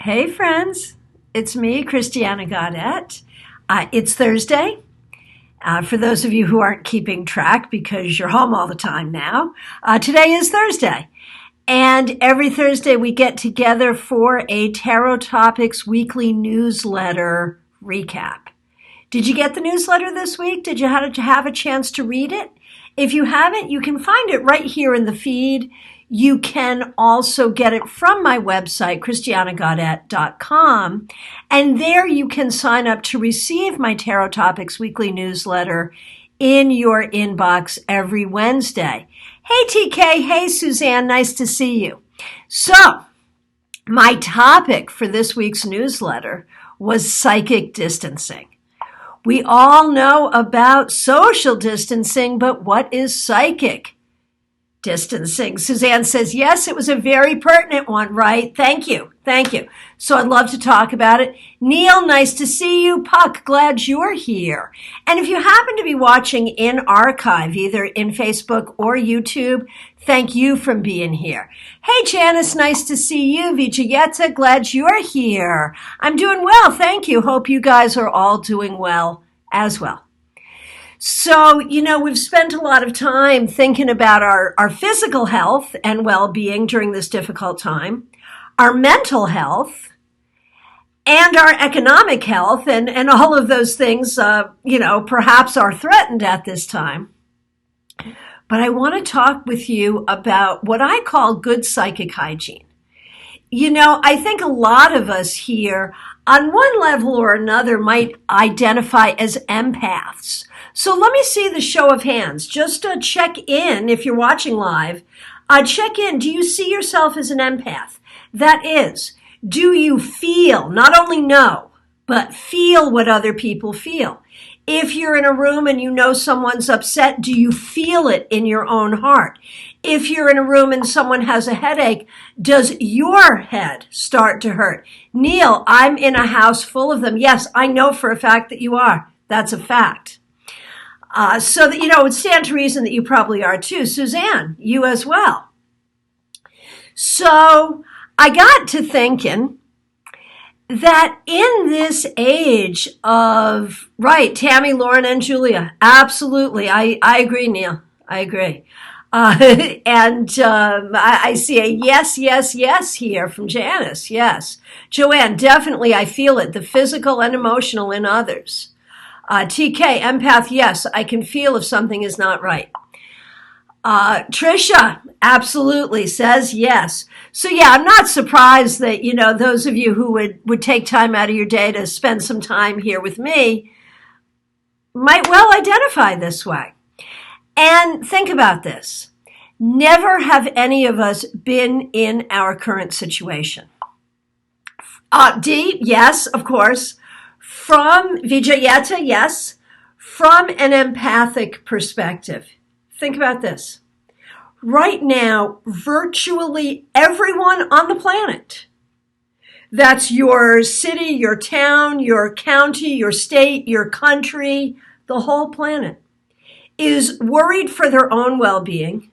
Hey, friends. It's me, Christiana Gaudette. It's Thursday. For those of you who aren't keeping track because you're home all the time now, today is Thursday. And every Thursday we get together for a Tarot Topics weekly newsletter recap. Did you get the newsletter this week? Did you have a chance to read it? If you haven't, you can find it right here in the feed. You can also get it from my website, christianagaudette.com. And there you can sign up to receive my Tarot Topics weekly newsletter in your inbox every Wednesday. Hey, TK. Hey, Suzanne. Nice to see you. So, my topic for this week's newsletter was psychic distancing. We all know about social distancing, but what is psychic distancing? Suzanne says, yes, it was a very pertinent one, right? Thank you. Thank you. So I'd love to talk about it. Neil, nice to see you. Puck, glad you're here. And if you happen to be watching in archive, either in Facebook or YouTube, thank you for being here. Hey, Janice, nice to see you. Vijayeta, glad you're here. I'm doing well. Thank you. Hope you guys are all doing well as well. So, we've spent a lot of time thinking about our physical health and well-being during this difficult time, our mental health, and our economic health, and all of those things, perhaps are threatened at this time. But I want to talk with you about what I call good psychic hygiene. I think a lot of us here, on one level or another, might identify as empaths. So let me see the show of hands. Just check in if you're watching live. Check in. Do you see yourself as an empath? That is, do you feel, not only know, but feel what other people feel? If you're in a room and you know someone's upset, do you feel it in your own heart? If you're in a room and someone has a headache, does your head start to hurt? Neil, I'm in a house full of them. Yes, I know for a fact that you are. That's a fact. So that, it would stand to reason that you probably are too. Suzanne, you as well. So I got to thinking that in this age of, right, Tammy, Lauren, and Julia, absolutely. I agree, Neil. I agree. I see a yes, yes, yes here from Janice. Yes. Joanne, definitely I feel it, the physical and emotional in others. TK, empath, yes, I can feel if something is not right. Trisha, absolutely, says yes. So yeah, I'm not surprised that, those of you who would take time out of your day to spend some time here with me might well identify this way. And think about this. Never have any of us been in our current situation. D, yes, of course. From Vijayeta, yes. From an empathic perspective. Think about this. Right now, virtually everyone on the planet, that's your city, your town, your county, your state, your country, the whole planet, is worried for their own well-being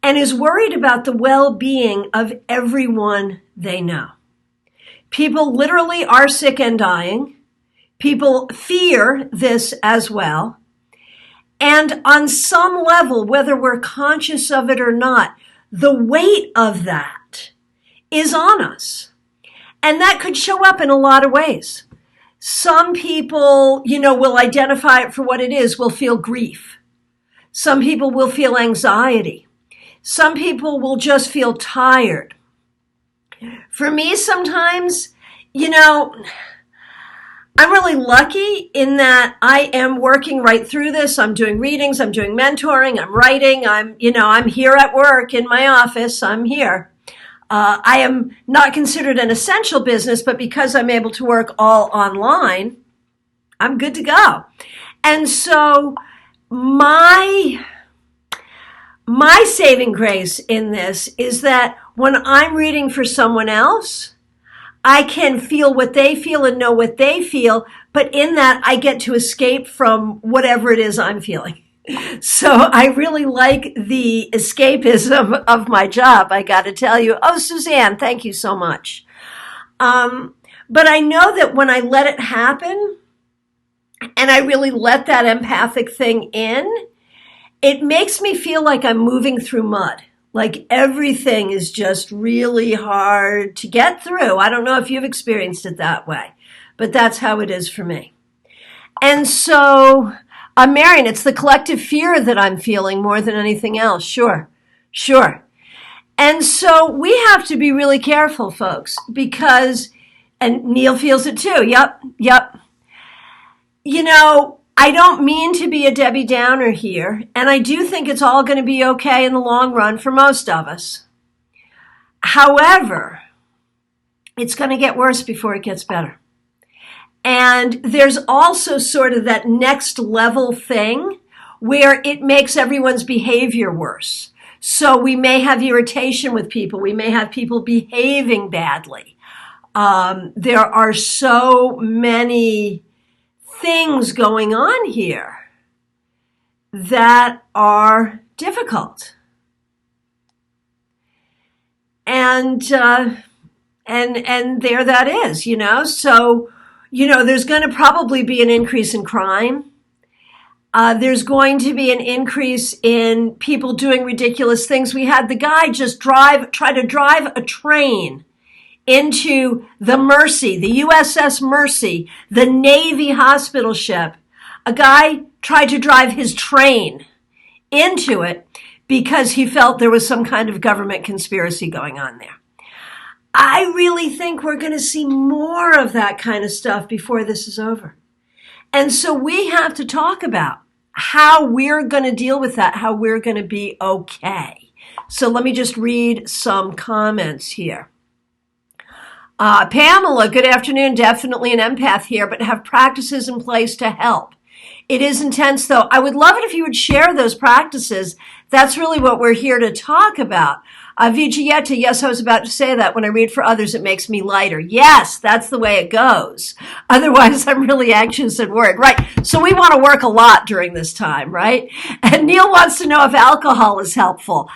and is worried about the well-being of everyone they know. People literally are sick and dying. People fear this as well. And on some level, whether we're conscious of it or not, the weight of that is on us. And that could show up in a lot of ways. Some people, will identify it for what it is, will feel grief. Some people will feel anxiety. Some people will just feel tired. For me, sometimes, I'm really lucky in that I am working right through this. I'm doing readings, I'm doing mentoring, I'm writing, I'm here at work in my office, I'm here. I am not considered an essential business, but because I'm able to work all online, I'm good to go. And so my saving grace in this is that when I'm reading for someone else, I can feel what they feel and know what they feel, but in that I get to escape from whatever it is I'm feeling. So I really like the escapism of my job, I got to tell you. Oh, Suzanne, thank you so much. But I know that when I let it happen and I really let that empathic thing in, it makes me feel like I'm moving through mud. Like everything is just really hard to get through. I don't know if you've experienced it that way, but that's how it is for me. And so, Marion, it's the collective fear that I'm feeling more than anything else. Sure, sure. And so we have to be really careful, folks, because, and Neil feels it too. Yep, yep. You know, I don't mean to be a Debbie Downer here, and I do think it's all going to be okay in the long run for most of us. However, it's going to get worse before it gets better. And there's also sort of that next level thing where it makes everyone's behavior worse. So we may have irritation with people. We may have people behaving badly. There are so many things going on here that are difficult. And there that is, you know. So, you know, there's going to probably be an increase in crime. There's going to be an increase in people doing ridiculous things. We had the guy just try to drive a train into the Mercy, the USS Mercy, the Navy hospital ship. A guy tried to drive his train into it because he felt there was some kind of government conspiracy going on there. I really think we're going to see more of that kind of stuff before this is over. And so we have to talk about how we're going to deal with that, how we're going to be okay. So let me just read some comments here. Pamela, good afternoon. Definitely an empath here, but have practices in place to help. It is intense, though. I would love it if you would share those practices. That's really what we're here to talk about. Vigietta, yes, I was about to say that. When I read for others, it makes me lighter. Yes, that's the way it goes. Otherwise, I'm really anxious and worried. Right. So we want to work a lot during this time, right? And Neil wants to know if alcohol is helpful.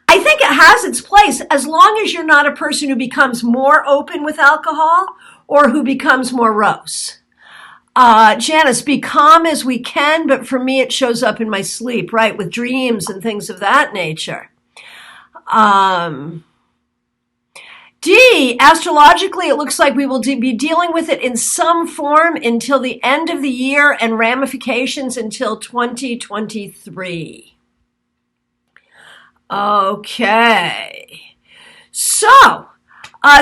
I think it has its place as long as you're not a person who becomes more open with alcohol or who becomes morose. Janice, be calm as we can, but for me, it shows up in my sleep, right? With dreams and things of that nature. D, astrologically, it looks like we will be dealing with it in some form until the end of the year and ramifications until 2023. Okay. So,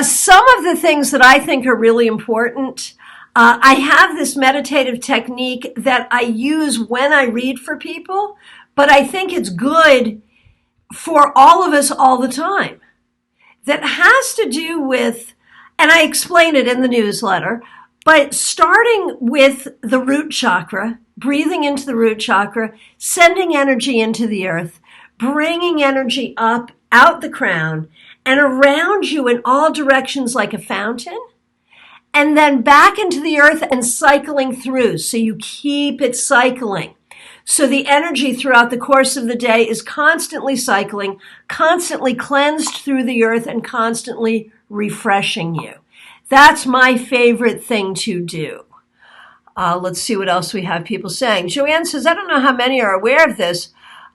some of the things that I think are really important. I have this meditative technique that I use when I read for people, but I think it's good for all of us all the time. That has to do with, and I explain it in the newsletter, but starting with the root chakra, breathing into the root chakra, sending energy into the earth, bringing energy up, out the crown, and around you in all directions like a fountain, and then back into the earth and cycling through. So you keep it cycling. So the energy throughout the course of the day is constantly cycling, constantly cleansed through the earth, and constantly refreshing you. That's my favorite thing to do. Let's see what else we have people saying. Joanne says, I don't know how many are aware of this,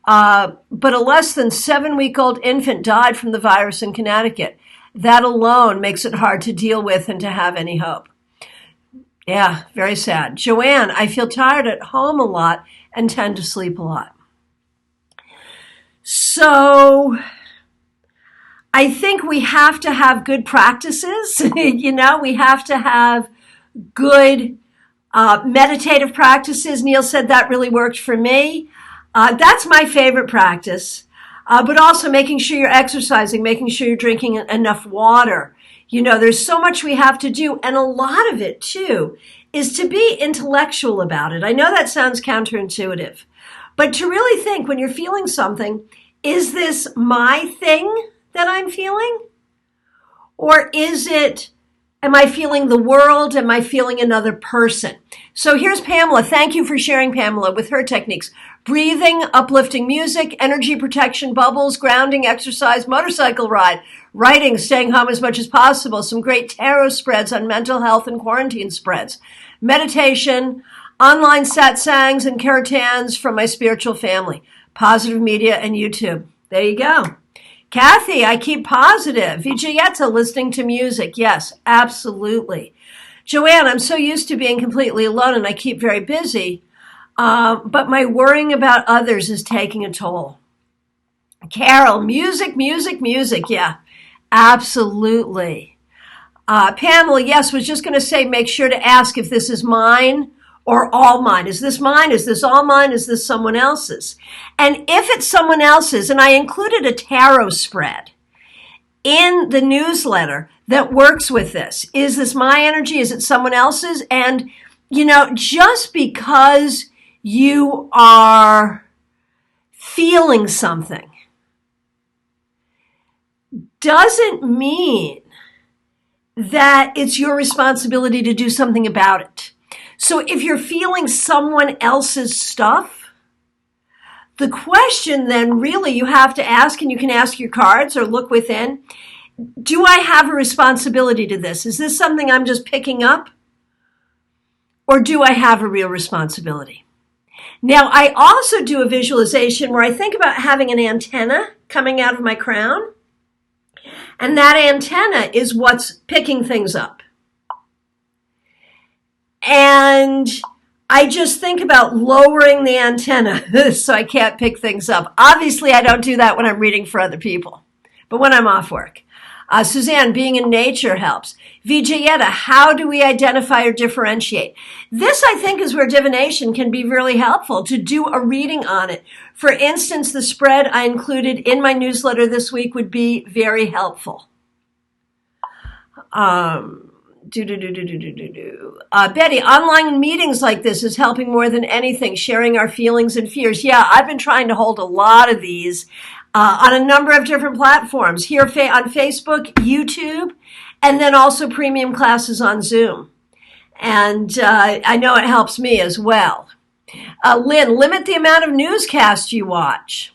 but a less than 7-week-old infant died from the virus in Connecticut. That alone makes it hard to deal with and to have any hope. Yeah, very sad. Joanne, I feel tired at home a lot and tend to sleep a lot. So I think we have to have good practices. You know, we have to have good meditative practices. Neil said that really worked for me. That's my favorite practice. But also making sure you're exercising, making sure you're drinking enough water. You know, there's so much we have to do. And a lot of it, too, is to be intellectual about it. I know that sounds counterintuitive, but to really think when you're feeling something, is this my thing that I'm feeling? Or is it Am I feeling the world? Am I feeling another person? So here's Pamela. Thank you for sharing, Pamela, with her techniques. Breathing, uplifting music, energy protection, bubbles, grounding, exercise, motorcycle ride, writing, staying home as much as possible, some great tarot spreads on mental health and quarantine spreads, meditation, online satsangs and kirtans from my spiritual family, positive media, and YouTube. There you go. Kathy, I keep positive. Vijayetta, listening to music. Yes, absolutely. Joanne, I'm so used to being completely alone and I keep very busy, but my worrying about others is taking a toll. Carol, music, music, music. Yeah, absolutely. Pamela, yes, was just going to say, make sure to ask if this is mine or all mine. Is this mine? Is this all mine? Is this someone else's? And if it's someone else's, and I included a tarot spread in the newsletter that works with this. Is this my energy? Is it someone else's? And, just because you are feeling something doesn't mean that it's your responsibility to do something about it. So if you're feeling someone else's stuff, the question then really you have to ask, and you can ask your cards or look within, do I have a responsibility to this? Is this something I'm just picking up? Or do I have a real responsibility? Now, I also do a visualization where I think about having an antenna coming out of my crown, and that antenna is what's picking things up. And I just think about lowering the antenna so I can't pick things up. Obviously, I don't do that when I'm reading for other people, but when I'm off work. Suzanne, being in nature helps. Vijayetta, how do we identify or differentiate? This, I think, is where divination can be really helpful, to do a reading on it. For instance, the spread I included in my newsletter this week would be very helpful. Betty, online meetings like this is helping more than anything, sharing our feelings and fears. Yeah, I've been trying to hold a lot of these on a number of different platforms, here on Facebook, YouTube, and then also premium classes on Zoom. And I know it helps me as well. Lynn, limit the amount of newscasts you watch.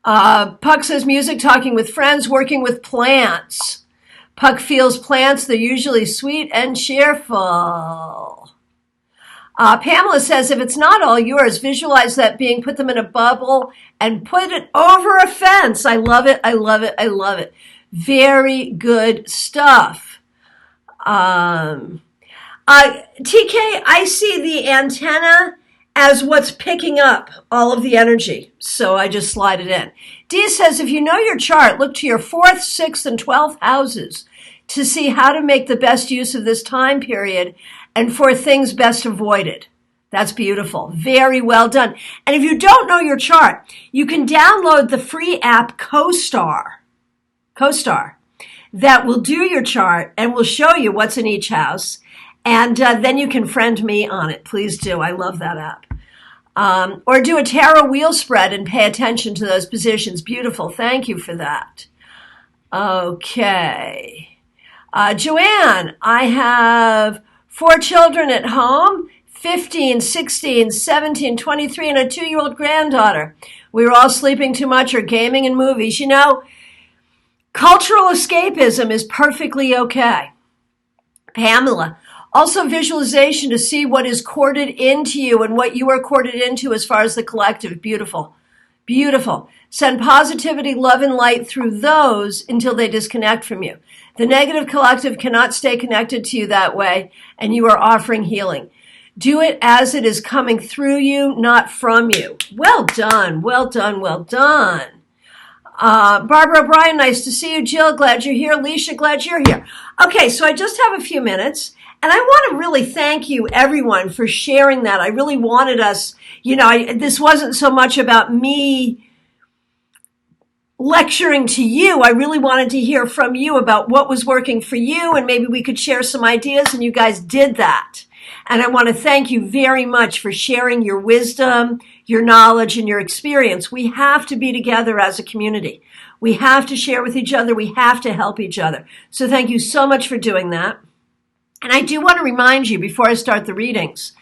Puck says music, talking with friends, working with plants. Puck feels plants, they're usually sweet and cheerful. Pamela says, if it's not all yours, visualize that being, put them in a bubble, and put it over a fence. I love it, I love it, I love it. Very good stuff. TK, I see the antenna as what's picking up all of the energy, so I just slide it in. Dee says, if you know your chart, look to your 4th, 6th, and 12th houses to see how to make the best use of this time period and for things best avoided. That's beautiful. Very well done. And if you don't know your chart, you can download the free app CoStar, that will do your chart and will show you what's in each house. And then you can friend me on it. Please do. I love that app. Or do a tarot wheel spread and pay attention to those positions. Beautiful. Thank you for that. Okay. Joanne, I have 4 children at home, 15, 16, 17, 23, and a 2-year-old granddaughter. We were all sleeping too much or gaming and movies. Cultural escapism is perfectly okay. Pamela, also visualization to see what is corded into you and what you are corded into as far as the collective. Beautiful. Beautiful. Send positivity, love, and light through those until they disconnect from you. The negative collective cannot stay connected to you that way, and you are offering healing. Do it as it is coming through you, not from you. Well done, well done, well done. Barbara O'Brien, nice to see you. Jill, glad you're here. Alicia, glad you're here. Okay, so I just have a few minutes, and I want to really thank you, everyone, for sharing that. I really wanted us, this wasn't so much about me lecturing to you. I really wanted to hear from you about what was working for you, and maybe we could share some ideas, and you guys did that. And I want to thank you very much for sharing your wisdom, your knowledge, and your experience. We have to be together as a community. We have to share with each other. We have to help each other. So thank you so much for doing that. And I do want to remind you before I start the readings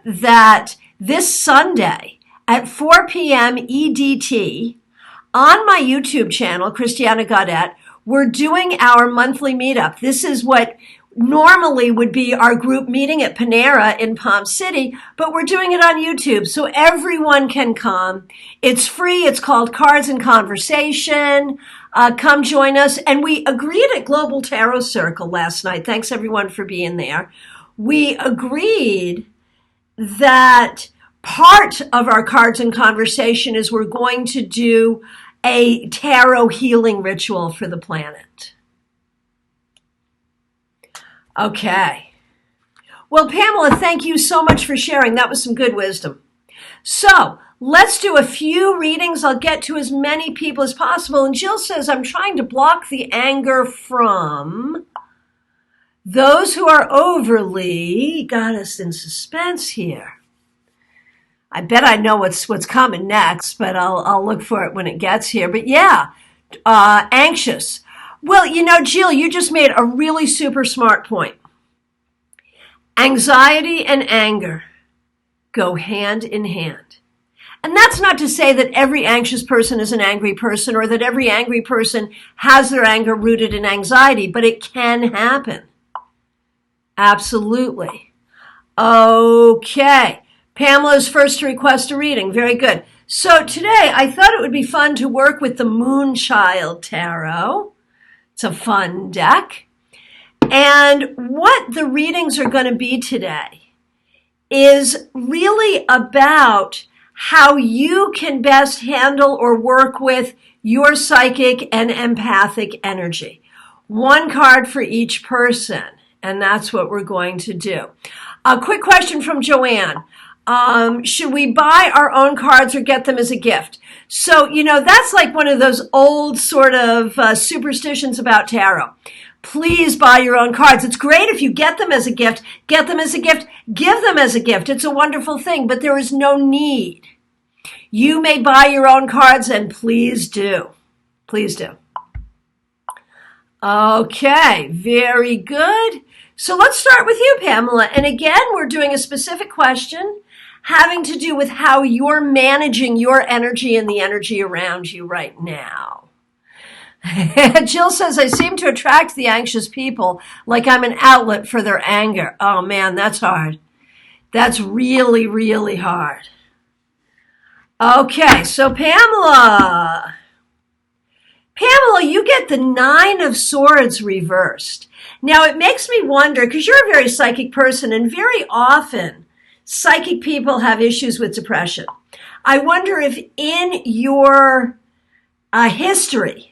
that this Sunday at 4 p.m. EDT on my YouTube channel, Christiana Gaudet, we're doing our monthly meetup. This is what normally would be our group meeting at Panera in Palm City, but we're doing it on YouTube so everyone can come. It's free. It's called Cards and Conversation. Come join us. And we agreed at Global Tarot Circle last night. Thanks everyone for being there. We agreed that part of our Cards and Conversation is we're going to do a tarot healing ritual for the planet. Okay. Well, Pamela, thank you so much for sharing. That was some good wisdom. So let's do a few readings. I'll get to as many people as possible. And Jill says, I'm trying to block the anger from those who are overly, got us in suspense here. I bet I know what's coming next, but I'll look for it when it gets here. But yeah, anxious. Well, Jill, you just made a really super smart point. Anxiety and anger go hand in hand. And that's not to say that every anxious person is an angry person or that every angry person has their anger rooted in anxiety, but it can happen. Absolutely. Okay. Pamela's first to request a reading. Very good. So today I thought it would be fun to work with the Moonchild Tarot. It's a fun deck. And what the readings are going to be today is really about how you can best handle or work with your psychic and empathic energy. One card for each person, and that's what we're going to do. A quick question from Joanne. Should we buy our own cards or get them as a gift? So, that's like one of those old sort of superstitions about tarot. Please buy your own cards. It's great if you get them as a gift. Get them as a gift. Give them as a gift. It's a wonderful thing, but there is no need. You may buy your own cards, and please do. Please do. Okay, very good. So let's start with you, Pamela. And again, we're doing a specific question having to do with how you're managing your energy and the energy around you right now. Jill says, I seem to attract the anxious people like I'm an outlet for their anger. Oh man, that's hard. That's really, really hard. Okay, so Pamela, you get the 9 of Swords reversed. Now it makes me wonder, because you're a very psychic person and very often psychic people have issues with depression. I wonder if in your history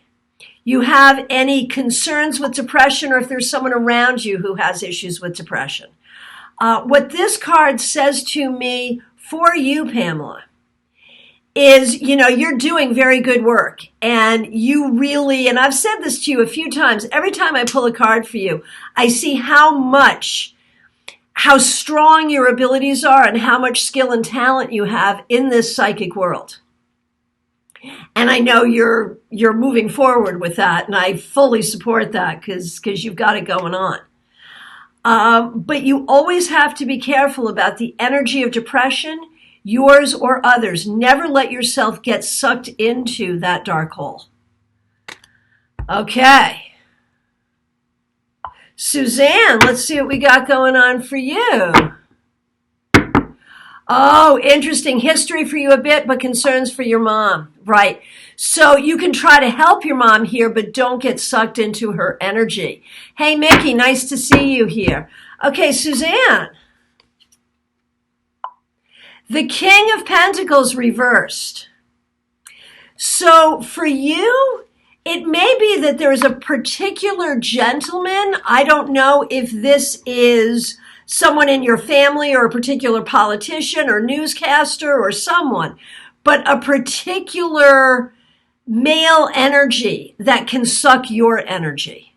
you have any concerns with depression or if there's someone around you who has issues with depression. What this card says to me for you, Pamela, is, you're doing very good work and you really, and I've said this to you a few times, every time I pull a card for you, I see how strong your abilities are and how much skill and talent you have in this psychic world. And I know you're moving forward with that, and I fully support that because you've got it going on. But you always have to be careful about the energy of depression, yours or others. Never let yourself get sucked into that dark hole. Okay. Suzanne, let's see what we got going on for you. Oh, interesting. History for you a bit, but concerns for your mom. Right. So you can try to help your mom here, but don't get sucked into her energy. Hey, Mickey, nice to see you here. Okay, Suzanne. The King of Pentacles reversed. So for you, it may be that there's a particular gentleman. I don't know if this is someone in your family or a particular politician or newscaster or someone, but a particular male energy that can suck your energy.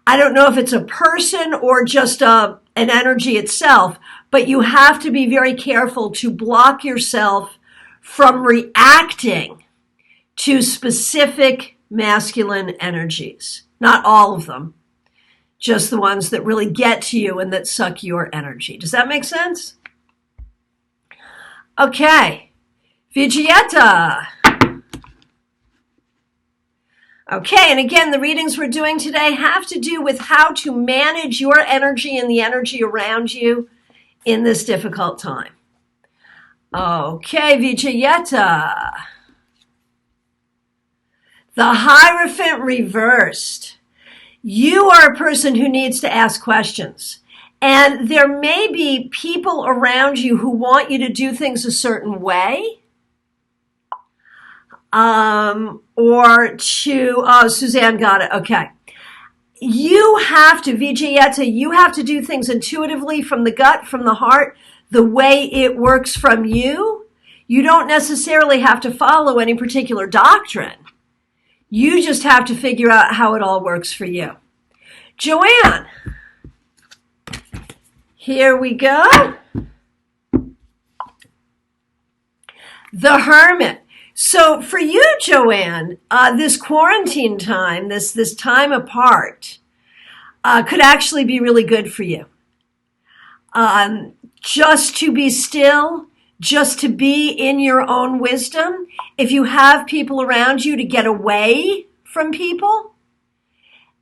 I don't know if it's a person or just an energy itself, but you have to be very careful to block yourself from reacting to specific masculine energies. Not all of them, just the ones that really get to you and that suck your energy. Does that make sense? Okay, Vijayata. Okay, and again, the readings we're doing today have to do with how to manage your energy and the energy around you in this difficult time. Okay, Vijayata. The Hierophant reversed. You are a person who needs to ask questions. And there may be people around you who want you to do things a certain way. Suzanne got it. Okay. You have to, Vijayata, you have to do things intuitively from the gut, from the heart, the way it works from you. You don't necessarily have to follow any particular doctrine. You just have to figure out how it all works for you. Joanne, here we go. The Hermit. So for you, Joanne, this quarantine time, this time apart, could actually be really good for you. Just to be still, just to be in your own wisdom. If you have people around you, to get away from people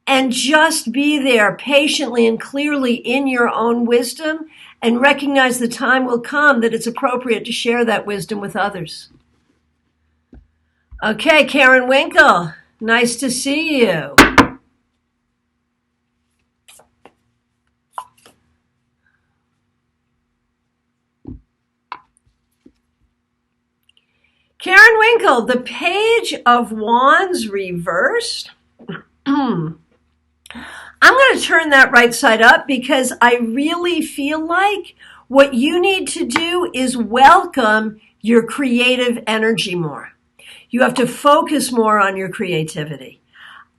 and just be there patiently and clearly in your own wisdom and recognize the time will come that it's appropriate to share that wisdom with others. Okay, Karen Winkle, nice to see you. Karen Winkle, the Page of Wands reversed. I'm going to turn that right side up because I really feel like what you need to do is welcome your creative energy more. You have to focus more on your creativity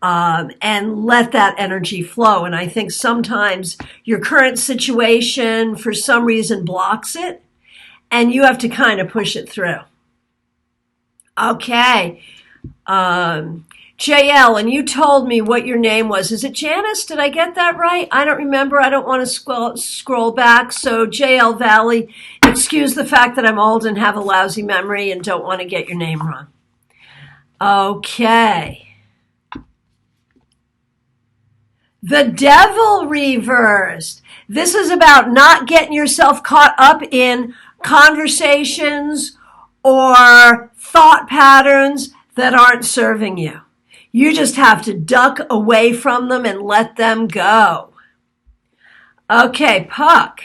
and let that energy flow. And I think sometimes your current situation, for some reason, blocks it, and you have to kind of push it through. Okay. JL, and you told me what your name was. Is it Janice? Did I get that right? I don't remember. I don't want to scroll back. So JL Valley, excuse the fact that I'm old and have a lousy memory and don't want to get your name wrong. Okay. The Devil reversed. This is about not getting yourself caught up in conversations or thought patterns that aren't serving you. You just have to duck away from them and let them go. Okay, Puck.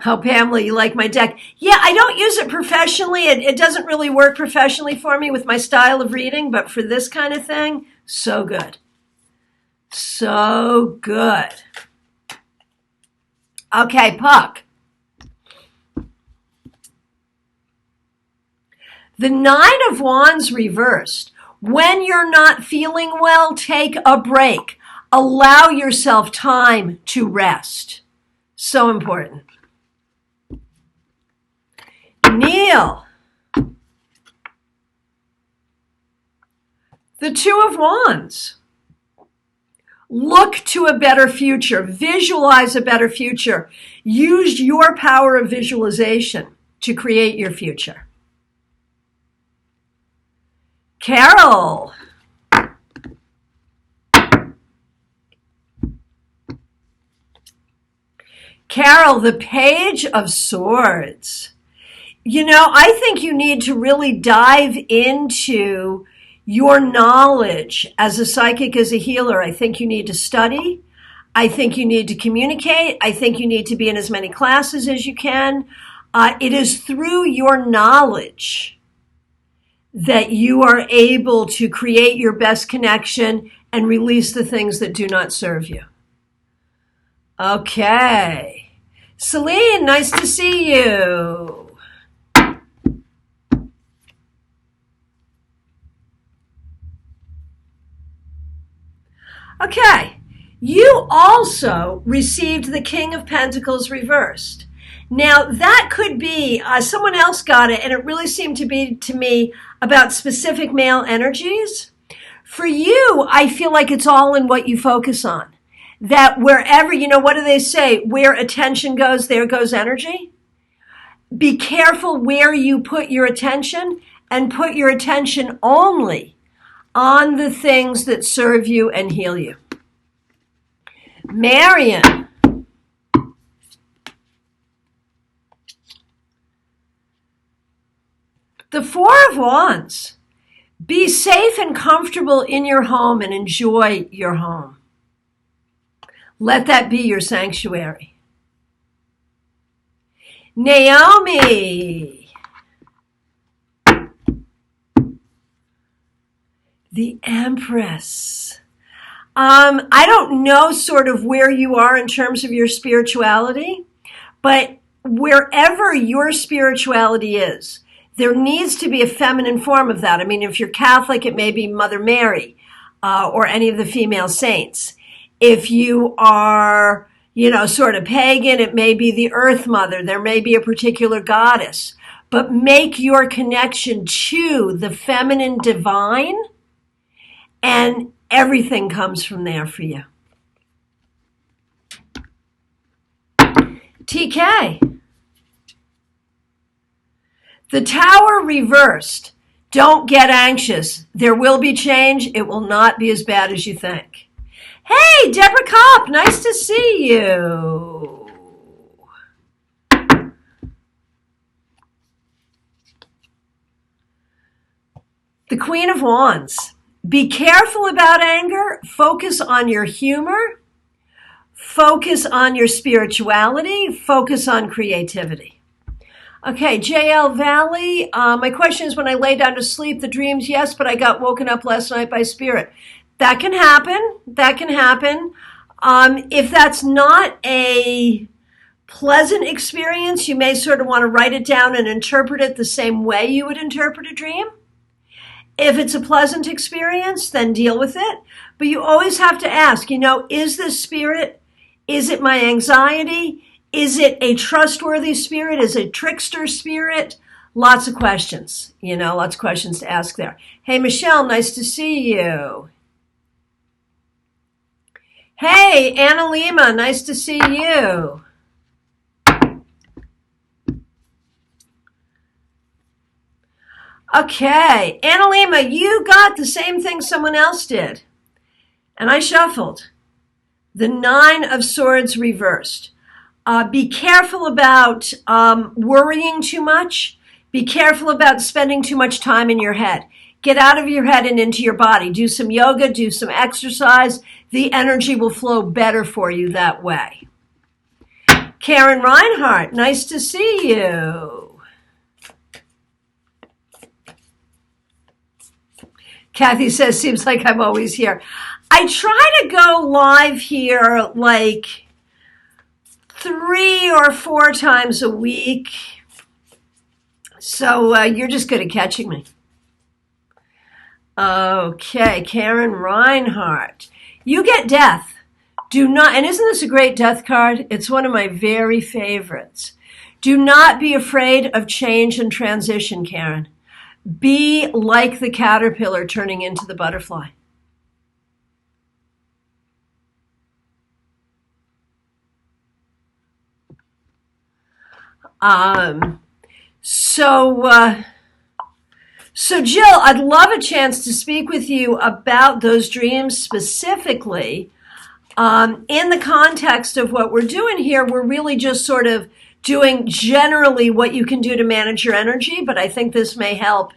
Oh, Pamela, you like my deck? Yeah, I don't use it professionally. It doesn't really work professionally for me with my style of reading, but for this kind of thing, so good. So good. Okay, Puck. The Nine of Wands reversed. When you're not feeling well, take a break. Allow yourself time to rest. So important. Neil. The Two of Wands. Look to a better future. Visualize a better future. Use your power of visualization to create your future. Carol. Carol, the Page of Swords. You know, I think you need to really dive into your knowledge as a psychic, as a healer. I think you need to study. I think you need to communicate. I think you need to be in as many classes as you can. It is through your knowledge that you are able to create your best connection and release the things that do not serve you. Okay. Celine, nice to see you. Okay. You also received the King of Pentacles reversed. Now, that could be someone else got it, and it really seemed to be to me about specific male energies. For you, I feel like it's all in what you focus on. That wherever, what do they say? Where attention goes, there goes energy. Be careful where you put your attention, and put your attention only on the things that serve you and heal you. Marion. The Four of Wands. Be safe and comfortable in your home and enjoy your home. Let that be your sanctuary. Naomi. The Empress. I don't know sort of where you are in terms of your spirituality, but wherever your spirituality is, there needs to be a feminine form of that. I mean, if you're Catholic, it may be Mother Mary or any of the female saints. If you are, sort of pagan, it may be the Earth Mother. There may be a particular goddess. But make your connection to the feminine divine, and everything comes from there for you. TK. The Tower reversed. Don't get anxious. There will be change. It will not be as bad as you think. Hey, Deborah Kopp, nice to see you. The Queen of Wands. Be careful about anger. Focus on your humor. Focus on your spirituality. Focus on creativity. Okay, JL Valley. My question is, when I lay down to sleep, the dreams, yes, but I got woken up last night by spirit. That can happen. That can happen. If that's not a pleasant experience, you may sort of want to write it down and interpret it the same way you would interpret a dream. If it's a pleasant experience, then deal with it. But you always have to ask, is this spirit? Is it my anxiety? Is it a trustworthy spirit? Is it a trickster spirit? Lots of questions, lots of questions to ask there. Hey, Michelle, nice to see you. Hey, Anna Lima, nice to see you. Okay, Anna Lima, you got the same thing someone else did. And I shuffled. The Nine of Swords reversed. Be careful about worrying too much. Be careful about spending too much time in your head. Get out of your head and into your body. Do some yoga, do some exercise. The energy will flow better for you that way. Karen Reinhardt, nice to see you. Kathy says, seems like I'm always here. I try to go live here like 3 or 4 times a week. So you're just good at catching me. Okay, Karen Reinhardt. You get death. Do not, and isn't this a great death card? It's one of my very favorites. Do not be afraid of change and transition, Karen. Be like the caterpillar turning into the butterfly. So Jill, I'd love a chance to speak with you about those dreams specifically. In the context of what we're doing here, we're really just sort of doing generally what you can do to manage your energy, but I think this may help,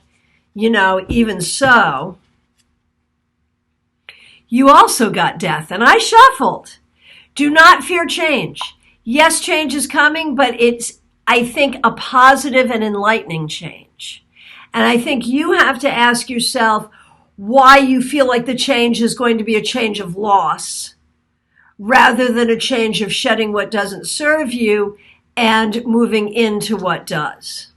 even so. You also got death, and I shuffled. Do not fear change. Yes, change is coming, but it's, I think, a positive and enlightening change. And I think you have to ask yourself why you feel like the change is going to be a change of loss rather than a change of shedding what doesn't serve you and moving into what does.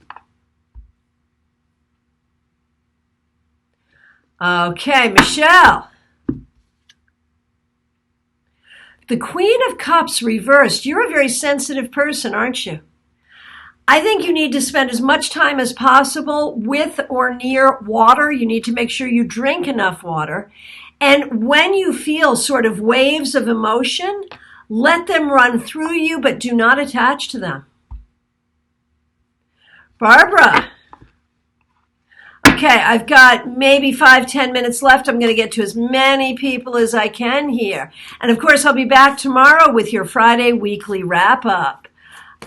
Okay, Michelle. The Queen of Cups reversed. You're a very sensitive person, aren't you? I think you need to spend as much time as possible with or near water. You need to make sure you drink enough water. And when you feel sort of waves of emotion, let them run through you, but do not attach to them. Barbara. Okay, I've got maybe 5-10 minutes left. I'm going to get to as many people as I can here. And of course, I'll be back tomorrow with your Friday weekly wrap up.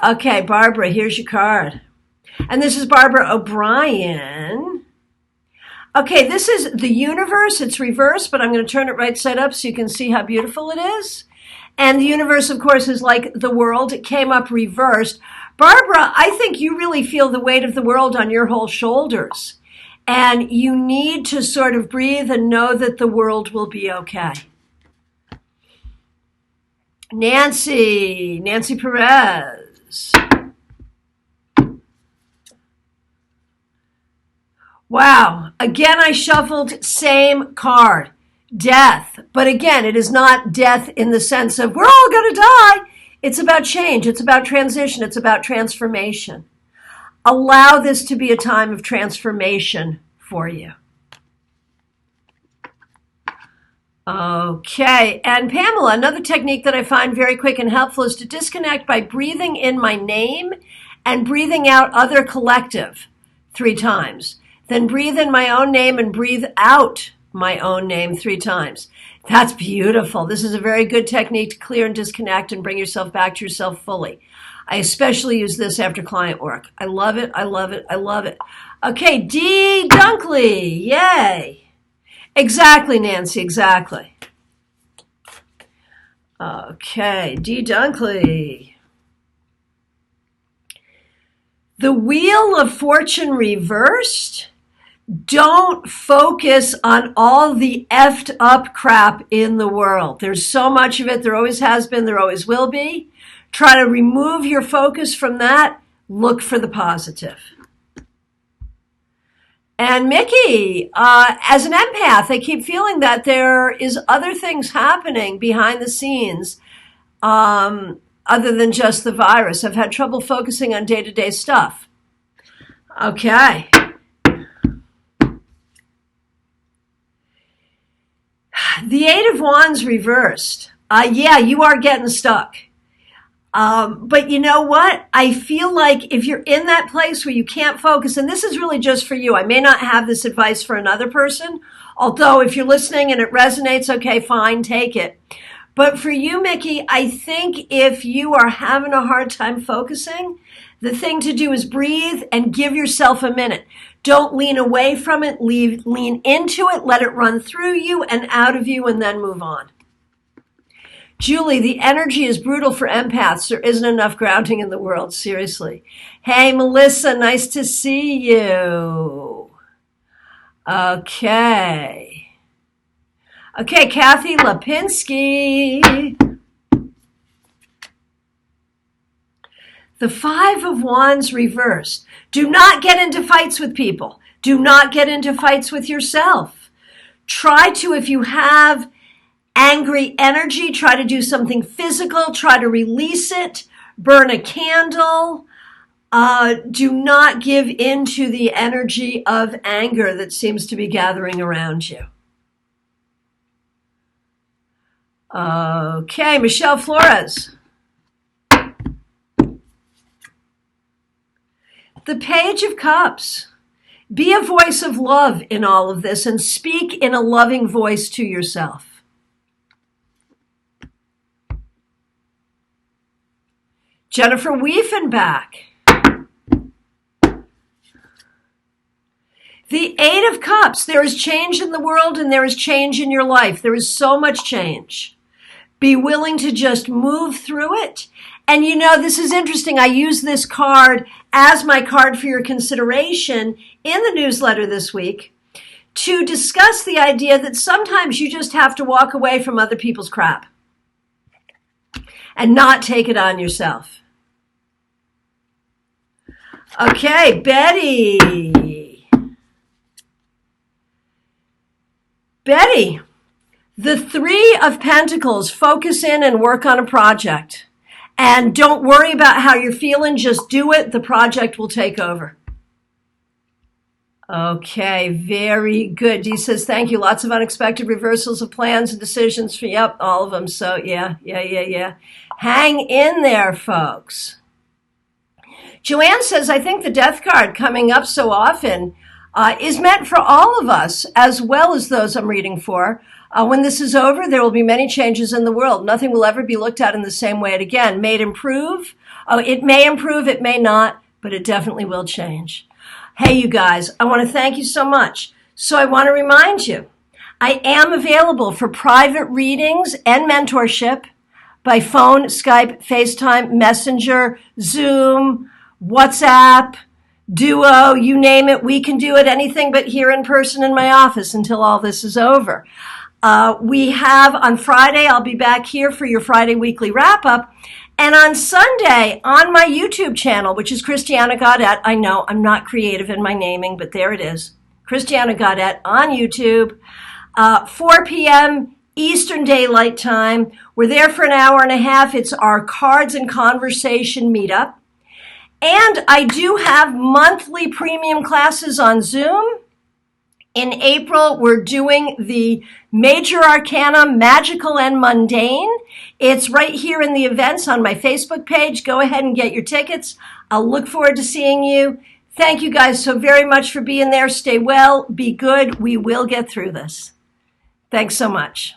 Okay, Barbara, here's your card. And this is Barbara O'Brien. Okay, this is the universe. It's reversed, but I'm going to turn it right side up so you can see how beautiful it is. And the universe, of course, is like the world. It came up reversed. Barbara, I think you really feel the weight of the world on your whole shoulders. And you need to sort of breathe and know that the world will be okay. Nancy Perez. Wow. Again, I shuffled same card, death. But again, it is not death in the sense of we're all going to die. It's about change. It's about transition. It's about transformation. Allow this to be a time of transformation for you. Okay, and Pamela, another technique that I find very quick and helpful is to disconnect by breathing in my name and breathing out other collective 3 times. Then breathe in my own name and breathe out my own name 3 times. That's beautiful. This is a very good technique to clear and disconnect and bring yourself back to yourself fully. I especially use this after client work. I love it. I love it. I love it. Okay, D. Dunkley. Yay. Exactly, Nancy. Exactly. Okay, D. Dunkley. The Wheel of Fortune reversed. Don't focus on all the effed up crap in the world. There's so much of it. There always has been. There always will be. Try to remove your focus from that. Look for the positive. And Mickey, as an empath, I keep feeling that there is other things happening behind the scenes other than just the virus. I've had trouble focusing on day-to-day stuff. Okay. The Eight of Wands reversed. Yeah, you are getting stuck. But you know what? I feel like if you're in that place where you can't focus, and this is really just for you, I may not have this advice for another person, although if you're listening and it resonates, okay, fine, take it. But for you, Mickey, I think if you are having a hard time focusing, the thing to do is breathe and give yourself a minute. Don't lean away from it, lean into it, let it run through you and out of you, and then move on. Julie, the energy is brutal for empaths. There isn't enough grounding in the world, seriously. Hey, Melissa, nice to see you. Okay, Kathy Lipinski. The Five of Wands reversed. Do not get into fights with people. Do not get into fights with yourself. Try to, if you have angry energy, try to do something physical, try to release it, burn a candle. Do not give in to the energy of anger that seems to be gathering around you. Okay, Michelle Flores. The Page of Cups. Be a voice of love in all of this and speak in a loving voice to yourself. Jennifer Weifenbach. The Eight of Cups. There is change in the world and there is change in your life. There is so much change. Be willing to just move through it. And you know, this is interesting. I use this card as my card for your consideration in the newsletter this week to discuss the idea that sometimes you just have to walk away from other people's crap and not take it on yourself. Okay, Betty. The Three of Pentacles. Focus in and work on a project. And don't worry about how you're feeling. Just do it. The project will take over. Okay, very good. Dee says, thank you. Lots of unexpected reversals of plans and decisions for, yep, all of them. So, yeah. Hang in there, folks. Joanne says, I think the death card coming up so often is meant for all of us, as well as those I'm reading for. When this is over, there will be many changes in the world. Nothing will ever be looked at in the same way again. May it improve? Oh, it may improve, it may not, but it definitely will change. Hey, you guys, I want to thank you so much. So I want to remind you, I am available for private readings and mentorship by phone, Skype, FaceTime, Messenger, Zoom, WhatsApp, Duo, you name it. We can do it, anything but here in person in my office until all this is over. We have on Friday, I'll be back here for your Friday weekly wrap up. And on Sunday, on my YouTube channel, which is Christiana Gaudette, I know I'm not creative in my naming, but there it is, Christiana Gaudette on YouTube, 4 p.m. Eastern Daylight Time. We're there for an hour and a half. It's our Cards and Conversation meetup. And I do have monthly premium classes on Zoom. In April, we're doing the Major Arcana, Magical and Mundane. It's right here in the events on my Facebook page. Go ahead and get your tickets. I'll look forward to seeing you. Thank you guys so very much for being there. Stay well, be good. We will get through this. Thanks so much.